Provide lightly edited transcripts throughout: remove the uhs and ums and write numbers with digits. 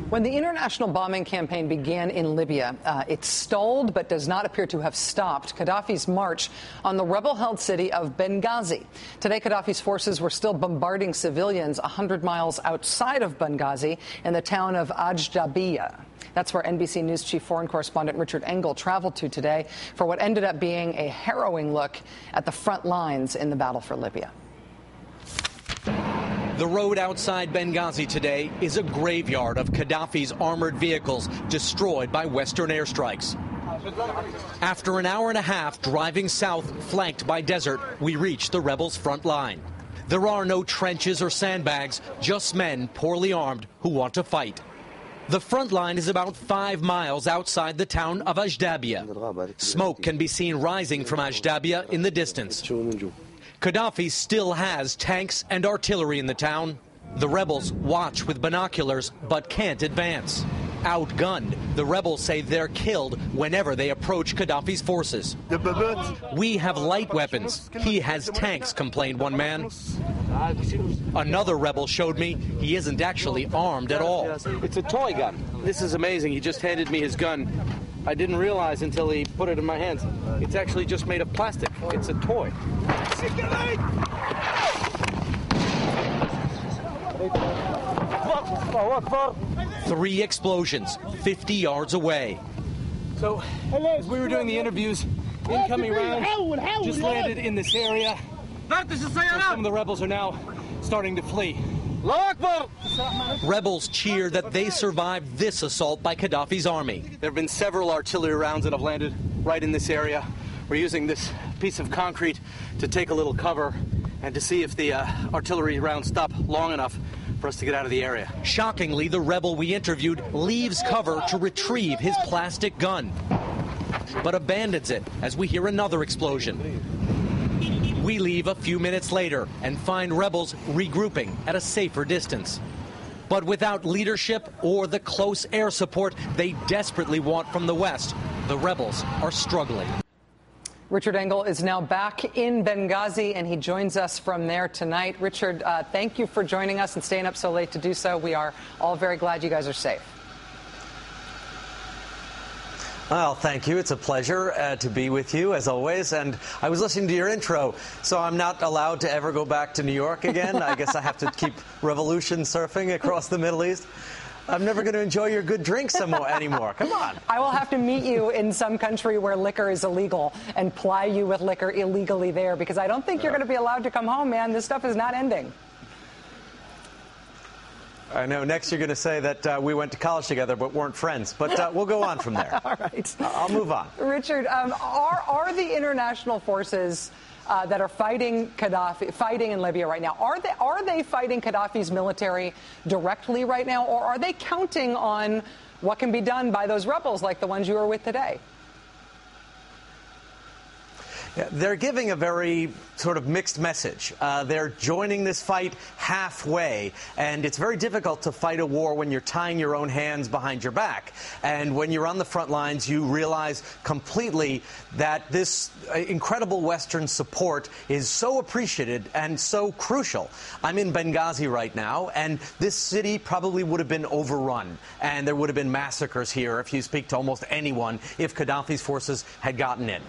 When the international bombing campaign began in Libya, it stalled but does not appear to have stopped Gaddafi's march on the rebel-held city of Benghazi. Today, Gaddafi's forces were still bombarding civilians 100 miles outside of Benghazi in the town of Ajdabiya. That's where NBC News chief foreign correspondent Richard Engel traveled to today for what ended up being a harrowing look at the front lines in the battle for Libya. The road outside Benghazi today is a graveyard of Gaddafi's armored vehicles destroyed by Western airstrikes. After an hour and a half driving south, flanked by desert, we reach the rebels' front line. There are no trenches or sandbags, just men poorly armed who want to fight. The front line is about 5 miles outside the town of Ajdabiya. Smoke can be seen rising from Ajdabiya in the distance. Gaddafi still has tanks and artillery in the town. The rebels watch with binoculars but can't advance. Outgunned, the rebels say they're killed whenever they approach Gaddafi's forces. We have light weapons. He has tanks, complained one man. Another rebel showed me he isn't actually armed at all. It's a toy gun. This is amazing. He just handed me his gun. I didn't realize until he put it in my hands. It's actually just made of plastic. It's a toy. 3 explosions 50 yards away. So, as we were doing the interviews, incoming rounds just landed in this area. So some of the rebels are now starting to flee. Rebels cheer that they survived this assault by Gaddafi's army. There have been several artillery rounds that have landed right in this area. We're using this piece of concrete to take a little cover and to see if the artillery rounds stop long enough for us to get out of the area. Shockingly, the rebel we interviewed leaves cover to retrieve his plastic gun, but abandons it as we hear another explosion. We leave a few minutes later and find rebels regrouping at a safer distance. But without leadership or the close air support they desperately want from the West, the rebels are struggling. Richard Engel is now back in Benghazi, and he joins us from there tonight. Richard, thank you for joining us and staying up so late to do so. We are all very glad you guys are safe. Well, thank you. It's a pleasure to be with you, as always. And I was listening to your intro, so I'm not allowed to ever go back to New York again. I guess I have to keep revolution surfing across the Middle East. I'm never going to enjoy your good drinks anymore. Come on. I will have to meet you in some country where liquor is illegal and ply you with liquor illegally there, because I don't think you're going to be allowed to come home, man. This stuff is not ending. I know. Next, you're going to say that we went to college together but weren't friends. But we'll go on from there. All right. I'll move on. Richard, are the international forces that are fighting Gaddafi, fighting in Libya right now, are they fighting Gaddafi's military directly right now, or are they counting on what can be done by those rebels like the ones you were with today? They're giving a very sort of mixed message. They're joining this fight halfway, and it's very difficult to fight a war when you're tying your own hands behind your back. And when you're on the front lines, you realize completely that this incredible Western support is so appreciated and so crucial. I'm in Benghazi right now, and this city probably would have been overrun, and there would have been massacres here if you speak to almost anyone if Gaddafi's forces had gotten in.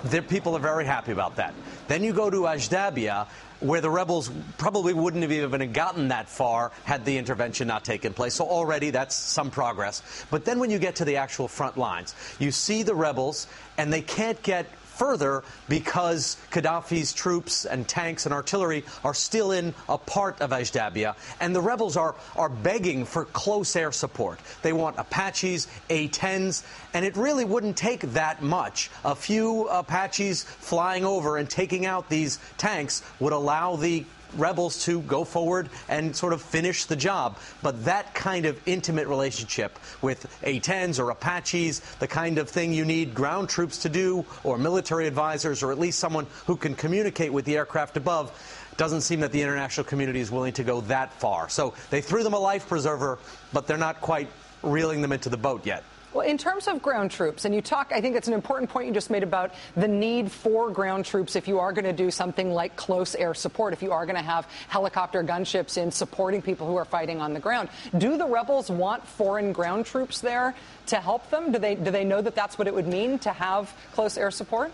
The people are very happy about that. Then you go to Ajdabiya, where the rebels probably wouldn't have even gotten that far had the intervention not taken place. So already that's some progress. But then when you get to the actual front lines, you see the rebels, and they can't get further because Gaddafi's troops and tanks and artillery are still in a part of Ajdabiya, and the rebels are begging for close air support. They want Apaches, A-10s, and it really wouldn't take that much. A few Apaches flying over and taking out these tanks would allow the rebels to go forward and sort of finish the job. But that kind of intimate relationship with A-10s or Apaches, the kind of thing you need ground troops to do, or military advisors, or at least someone who can communicate with the aircraft above, doesn't seem that the international community is willing to go that far. So they threw them a life preserver, but they're not quite reeling them into the boat yet. Well, in terms of ground troops, and I think it's an important point you just made about the need for ground troops if you are going to do something like close air support, if you are going to have helicopter gunships in supporting people who are fighting on the ground. Do the rebels want foreign ground troops there to help them? Do they know that that's what it would mean to have close air support?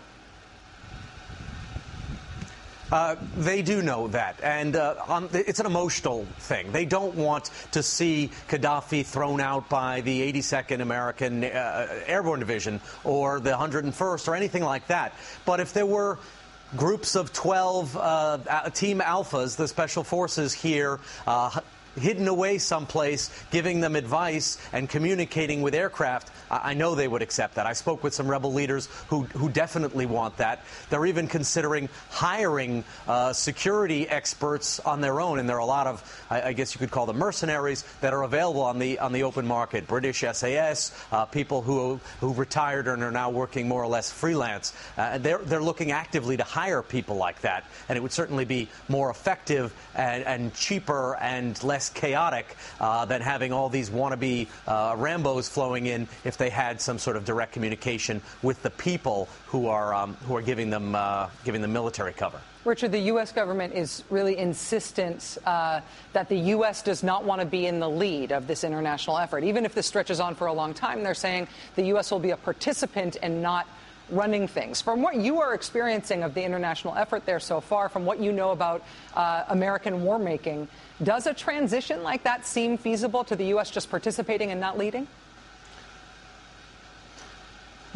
They do know that, and it's an emotional thing. They don't want to see Gaddafi thrown out by the 82nd American Airborne Division or the 101st or anything like that. But if there were groups of 12 Team Alphas, the special forces here, hidden away someplace, giving them advice and communicating with aircraft, I know they would accept that. I spoke with some rebel leaders who definitely want that. They're even considering hiring security experts on their own, and there are a lot of, I guess you could call them mercenaries, that are available on the open market. British SAS, people who retired and are now working more or less freelance. They're looking actively to hire people like that, and it would certainly be more effective and cheaper and less chaotic than having all these wannabe Rambos flowing in if they had some sort of direct communication with the people who are giving them military cover. Richard, the U.S. government is really insistent that the U.S. does not want to be in the lead of this international effort. Even if this stretches on for a long time, they're saying the U.S. will be a participant and not running things. From what you are experiencing of the international effort there so far, from what you know about American war making, does a transition like that seem feasible to the U.S. just participating and not leading?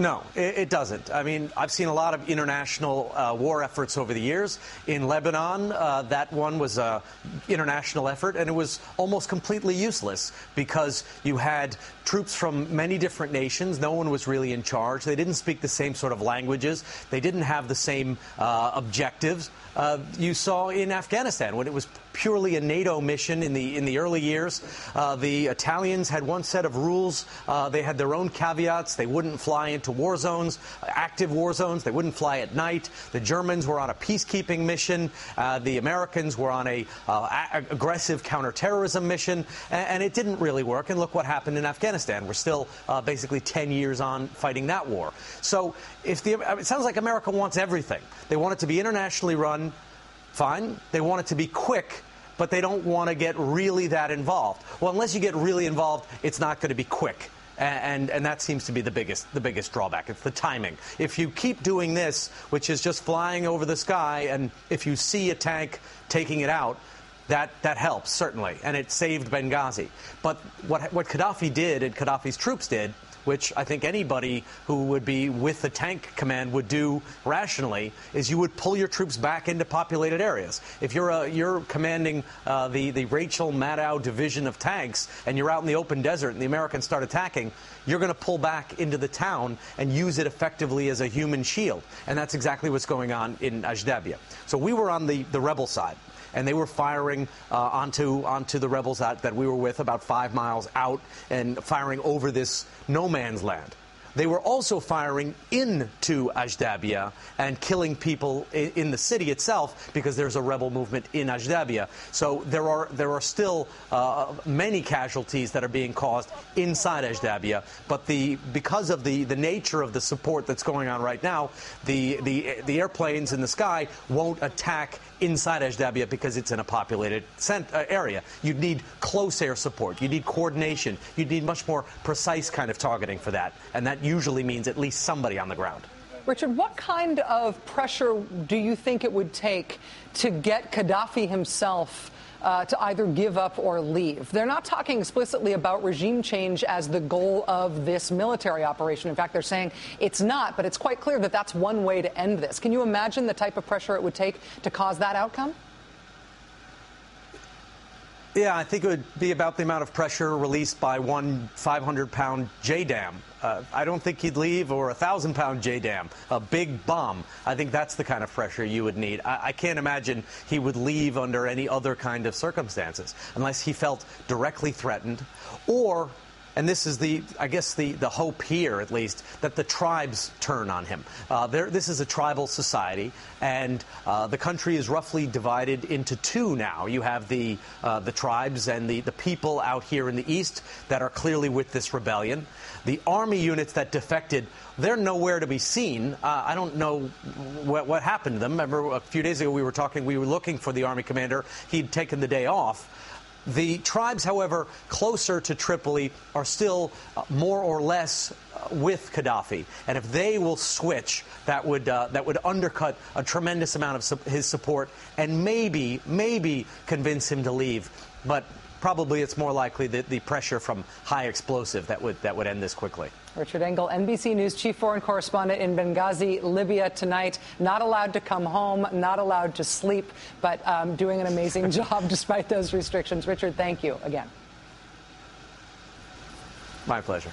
No, it doesn't. I mean, I've seen a lot of international war efforts over the years. In Lebanon, that one was an international effort, and it was almost completely useless because you had troops from many different nations. No one was really in charge. They didn't speak the same sort of languages. They didn't have the same objectives. You saw in Afghanistan when it was purely a NATO mission in the early years. The Italians had one set of rules. They had their own caveats. They wouldn't fly into war zones, active war zones. They wouldn't fly at night. The Germans were on a peacekeeping mission. The Americans were on a aggressive counterterrorism mission, and it didn't really work. And look what happened in Afghanistan. We're still basically 10 years on fighting that war. So it sounds like America wants everything. They want it to be internationally run. Fine. They want it to be quick, but they don't want to get really that involved. Well, unless you get really involved, it's not going to be quick. And that seems to be the biggest drawback. It's the timing. If you keep doing this, which is just flying over the sky, and if you see a tank taking it out, that helps, certainly. And it saved Benghazi. But what Gaddafi did and Gaddafi's troops did, which I think anybody who would be with the tank command would do rationally, is you would pull your troops back into populated areas. If you're commanding the Rachel Maddow division of tanks and you're out in the open desert and the Americans start attacking, you're going to pull back into the town and use it effectively as a human shield. And that's exactly what's going on in Ajdabia. So we were on the rebel side, and they were firing onto the rebels that we were with about 5 miles out and firing over this no man's land. They were also firing into Ajdabia and killing people in the city itself because there's a rebel movement in Ajdabia. So there are still many casualties that are being caused inside Ajdabia. But because of the nature of the support that's going on right now, the airplanes in the sky won't attack inside Ajdabia because it's in a populated area. You'd need close air support. You need coordination. You'd need much more precise kind of targeting for that. And that usually means at least somebody on the ground. Richard, what kind of pressure do you think it would take to get Gaddafi himself to either give up or leave? They're not talking explicitly about regime change as the goal of this military operation. In fact, they're saying it's not, but it's quite clear that that's one way to end this. Can you imagine the type of pressure it would take to cause that outcome? Yeah, I think it would be about the amount of pressure released by one 500-pound JDAM. I don't think he'd leave, or a 1,000-pound JDAM, a big bomb. I think that's the kind of pressure you would need. I can't imagine he would leave under any other kind of circumstances, unless he felt directly threatened, or and this is I guess the hope here, at least, that the tribes turn on him. This is a tribal society, and the country is roughly divided into two now. You have the tribes and the people out here in the east that are clearly with this rebellion. The army units that defected, they're nowhere to be seen. I don't know what happened to them. Remember, a few days ago we were looking for the army commander. He'd taken the day off. The tribes, however, closer to Tripoli are still more or less with Gaddafi. And if they will switch, that would undercut a tremendous amount of his support and maybe convince him to leave. But probably it's more likely that the pressure from high explosive that would end this quickly. Richard Engel, NBC News chief foreign correspondent in Benghazi, Libya tonight. Not allowed to come home, not allowed to sleep, but doing an amazing job despite those restrictions. Richard, thank you again. My pleasure.